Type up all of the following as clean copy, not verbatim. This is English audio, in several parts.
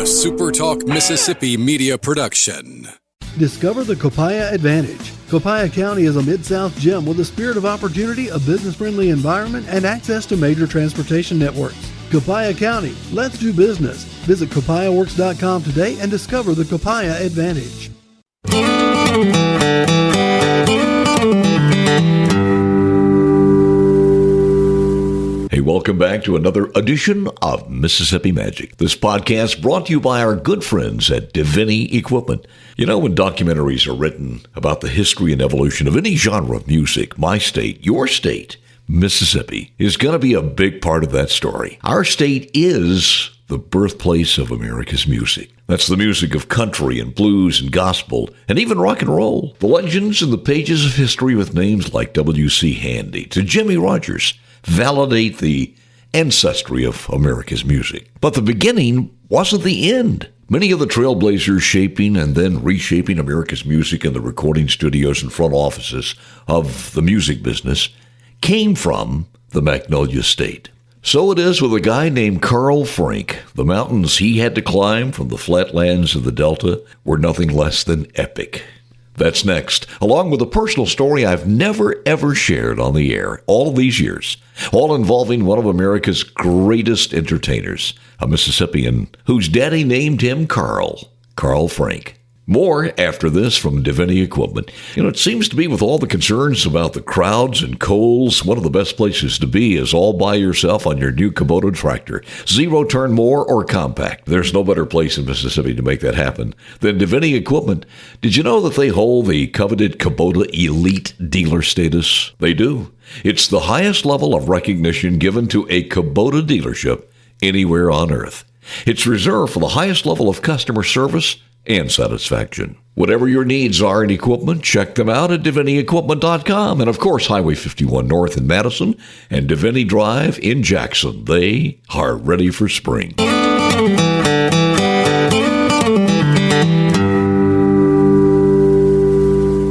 SuperTalk Mississippi media production. Discover the Copiah Advantage. Copiah County is a Mid-South gem with a spirit of opportunity, a business-friendly environment, and access to major transportation networks. Copiah County, let's do business. Visit copiahworks.com today and discover the Copiah Advantage. Hey, welcome back to another edition of Mississippi Magic. This podcast brought to you by our good friends at Divini Equipment. You know, when documentaries are written about the history and evolution of any genre of music, my state, your state, Mississippi, is going to be a big part of that story. Our state is the birthplace of America's music. That's the music of country and blues and gospel and even rock and roll. The legends in the pages of history with names like W.C. Handy to Jimmie Rodgers validate the ancestry of America's music. But the beginning wasn't the end. Many of the trailblazers shaping and then reshaping America's music in the recording studios and front offices of the music business came from the Magnolia State. So it is with a guy named Carl Frank. The mountains he had to climb from the flatlands of the Delta were nothing less than epic. That's next, along with a personal story I've never, ever shared on the air all of these years, all involving one of America's greatest entertainers, a Mississippian whose daddy named him Carl Frank. More after this from Divini Equipment. You know, it seems to be with all the concerns about the crowds and coals, one of the best places to be is all by yourself on your new Kubota tractor. Zero turn more or compact. There's no better place in Mississippi to make that happen than Divini Equipment. Did you know that they hold the coveted Kubota Elite dealer status? They do. It's the highest level of recognition given to a Kubota dealership anywhere on earth. It's reserved for the highest level of customer service and satisfaction. Whatever your needs are in equipment, check them out at DiviniEquipment.com. And of course, Highway 51 North in Madison and Divini Drive in Jackson. They are ready for spring.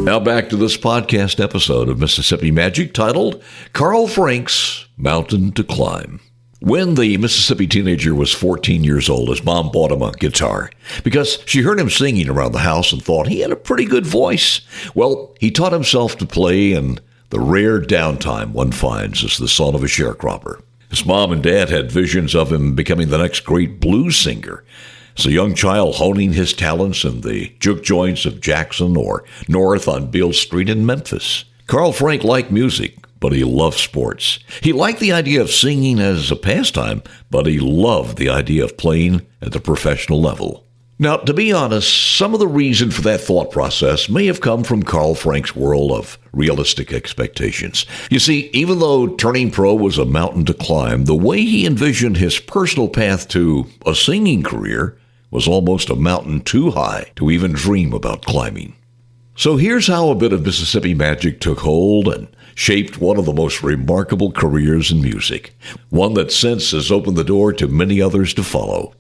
Now back to this podcast episode of Mississippi Magic titled Carl Frank's Mountain to Climb. When the Mississippi teenager was 14 years old, his mom bought him a guitar because she heard him singing around the house and thought he had a pretty good voice. Well, he taught himself to play in the rare downtime one finds as the son of a sharecropper. His mom and dad had visions of him becoming the next great blues singer. As a young child, honing his talents in the juke joints of Jackson or north on Beale Street in Memphis. Carl Frank liked music, but he loved sports. He liked the idea of singing as a pastime, but he loved the idea of playing at the professional level. Now, to be honest, some of the reason for that thought process may have come from Carl Frank's world of realistic expectations. You see, even though turning pro was a mountain to climb, the way he envisioned his personal path to a singing career was almost a mountain too high to even dream about climbing. So here's how a bit of Mississippi magic took hold and shaped one of the most remarkable careers in music, one that since has opened the door to many others to follow.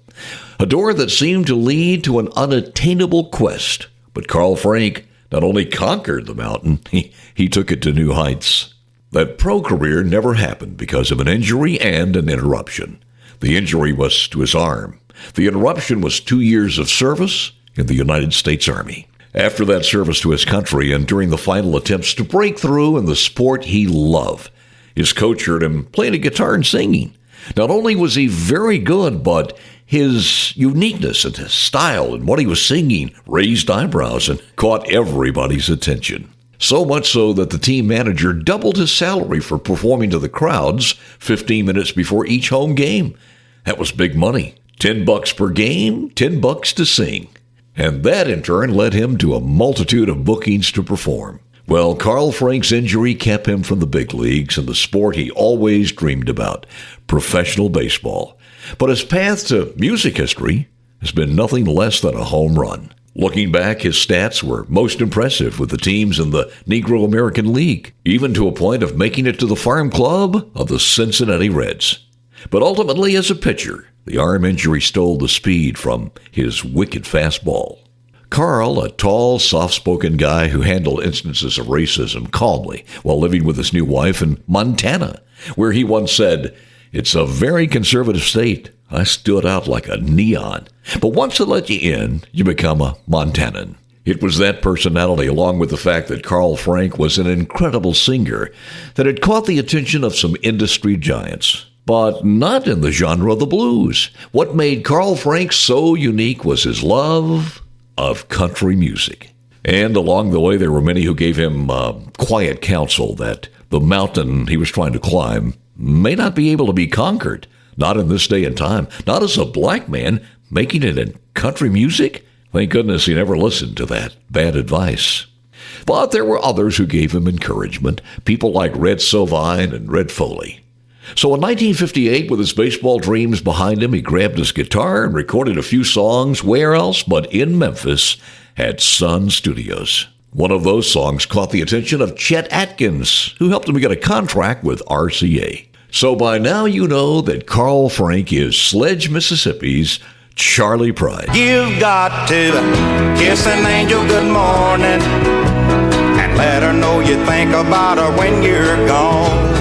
A door that seemed to lead to an unattainable quest, but Carl Frank not only conquered the mountain, he took it to new heights. That pro career never happened because of an injury and an interruption. The injury was to his arm. The interruption was 2 years of service in the United States Army. After that service to his country and during the final attempts to break through in the sport he loved, his coach heard him playing the guitar and singing. Not only was he very good, but his uniqueness and his style and what he was singing raised eyebrows and caught everybody's attention. So much so that the team manager doubled his salary for performing to the crowds 15 minutes before each home game. That was big money. $10 per game, $10 to sing. And that, in turn, led him to a multitude of bookings to perform. Well, Carl Frank's injury kept him from the big leagues and the sport he always dreamed about, professional baseball. But his path to music history has been nothing less than a home run. Looking back, his stats were most impressive with the teams in the Negro American League, even to a point of making it to the farm club of the Cincinnati Reds. But ultimately, as a pitcher, the arm injury stole the speed from his wicked fastball. Carl, a tall, soft-spoken guy who handled instances of racism calmly while living with his new wife in Montana, where he once said, "It's a very conservative state, I stood out like a neon. But once they let you in, you become a Montanan. It was that personality, along with the fact that Carl Frank was an incredible singer, that had caught the attention of some industry giants. But not in the genre of the blues. What made Carl Frank so unique was his love of country music. And along the way, there were many who gave him quiet counsel that the mountain he was trying to climb may not be able to be conquered. Not in this day and time. Not as a black man making it in country music. Thank goodness he never listened to that bad advice. But there were others who gave him encouragement. People like Red Sovine and Red Foley. So in 1958, with his baseball dreams behind him, he grabbed his guitar and recorded a few songs. Where else but in Memphis at Sun Studios. One of those songs caught the attention of Chet Atkins, who helped him get a contract with RCA. So by now you know that Carl Frank is Sledge, Mississippi's Charlie Pride. You've got to kiss an angel good morning and let her know you think about her when you're gone.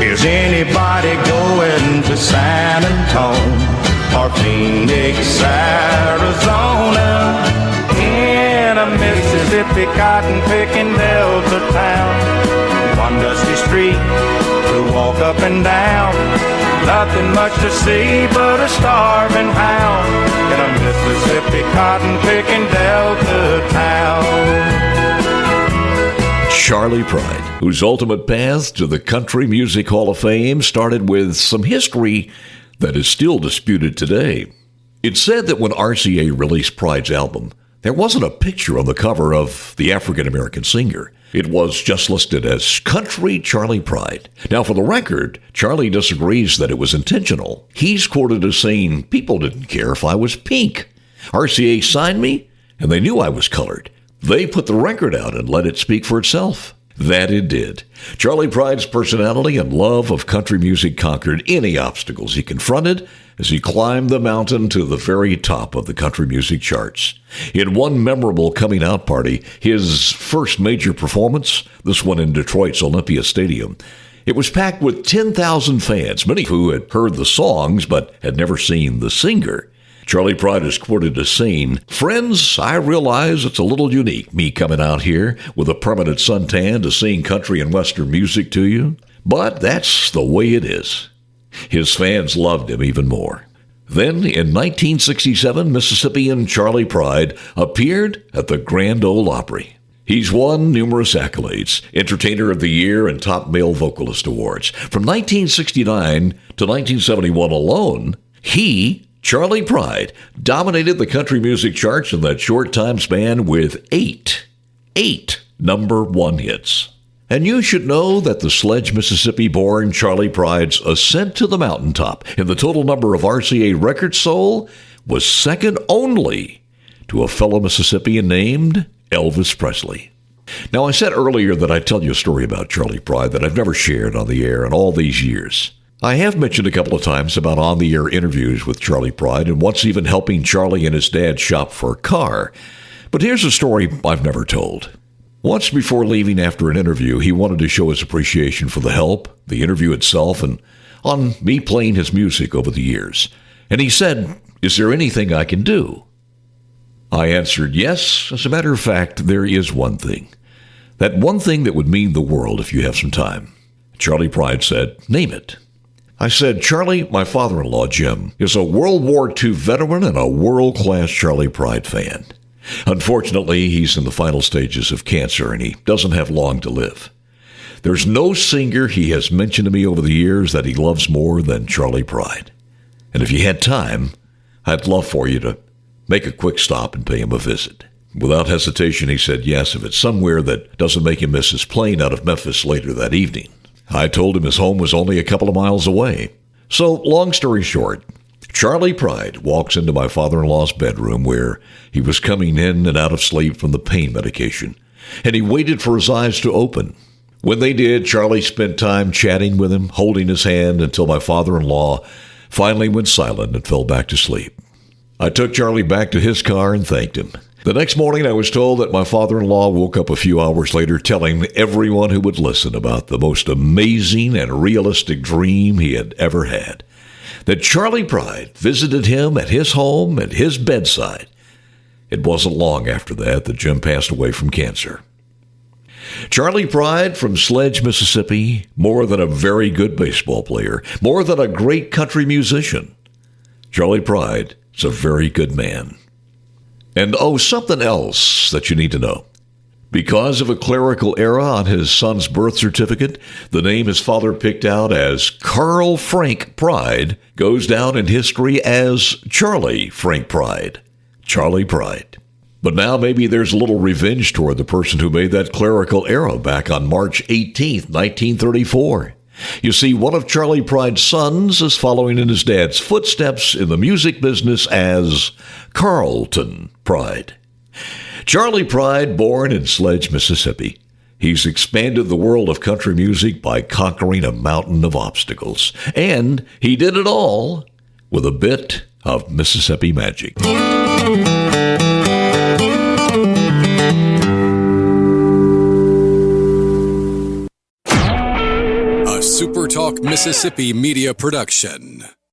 Is anybody going to San Antonio or Phoenix, Arizona? In a Mississippi cotton-picking Delta town, one dusty street to walk up and down, nothing much to see but a starving hound in a Mississippi cotton-picking Delta town. Charlie Pride, whose ultimate path to the Country Music Hall of Fame started with some history that is still disputed today. It's said that when RCA released Pride's album, there wasn't a picture on the cover of the African-American singer. It was just listed as Country Charlie Pride. Now, for the record, Charlie disagrees that it was intentional. He's quoted as saying, "People didn't care if I was pink. RCA signed me, and they knew I was colored. They put the record out and let it speak for itself." That it did. Charlie Pride's personality and love of country music conquered any obstacles he confronted as he climbed the mountain to the very top of the country music charts. In one memorable coming out party, his first major performance, this one in Detroit's Olympia Stadium, it was packed with 10,000 fans, many who had heard the songs but had never seen the singer. Charlie Pride is quoted as saying, "Friends, I realize it's a little unique, me coming out here with a permanent suntan to sing country and western music to you, but that's the way it is." His fans loved him even more. Then, in 1967, Mississippian Charlie Pride appeared at the Grand Ole Opry. He's won numerous accolades, Entertainer of the Year and Top Male Vocalist Awards. From 1969 to 1971 alone, Charlie Pride dominated the country music charts in that short time span with eight number one hits. And you should know that the Sledge, Mississippi-born Charlie Pride's ascent to the mountaintop in the total number of RCA records sold was second only to a fellow Mississippian named Elvis Presley. Now, I said earlier that I'd tell you a story about Charlie Pride that I've never shared on the air in all these years. I have mentioned a couple of times about on-the-air interviews with Charlie Pride and once even helping Charlie and his dad shop for a car. But here's a story I've never told. Once before leaving after an interview, he wanted to show his appreciation for the help, the interview itself, and on me playing his music over the years. And he said, "Is there anything I can do?" I answered, "Yes, as a matter of fact, there is one thing. That one thing that would mean the world if you have some time." Charlie Pride said, "Name it." I said, "Charlie, my father-in-law, Jim, is a World War II veteran and a world-class Charlie Pride fan. Unfortunately, he's in the final stages of cancer, and he doesn't have long to live. There's no singer he has mentioned to me over the years that he loves more than Charlie Pride. And if you had time, I'd love for you to make a quick stop and pay him a visit." Without hesitation, he said yes, if it's somewhere that doesn't make him miss his plane out of Memphis later that evening. I told him his home was only a couple of miles away. So, long story short, Charlie Pride walks into my father-in-law's bedroom where he was coming in and out of sleep from the pain medication, and he waited for his eyes to open. When they did, Charlie spent time chatting with him, holding his hand until my father-in-law finally went silent and fell back to sleep. I took Charlie back to his car and thanked him. The next morning, I was told that my father-in-law woke up a few hours later telling everyone who would listen about the most amazing and realistic dream he had ever had. that Charlie Pride visited him at his home and his bedside. It wasn't long after that Jim passed away from cancer. Charlie Pride from Sledge, Mississippi, more than a very good baseball player, more than a great country musician. Charlie Pride is a very good man. And something else that you need to know. Because of a clerical error on his son's birth certificate, the name his father picked out as Carl Frank Pride goes down in history as Charlie Frank Pride. Charlie Pride. But now maybe there's a little revenge toward the person who made that clerical error back on March 18th, 1934. You see, one of Charlie Pride's sons is following in his dad's footsteps in the music business as Carlton Pride. Charlie Pride, born in Sledge, Mississippi. He's expanded the world of country music by conquering a mountain of obstacles. And he did it all with a bit of Mississippi magic. A SuperTalk Mississippi media production.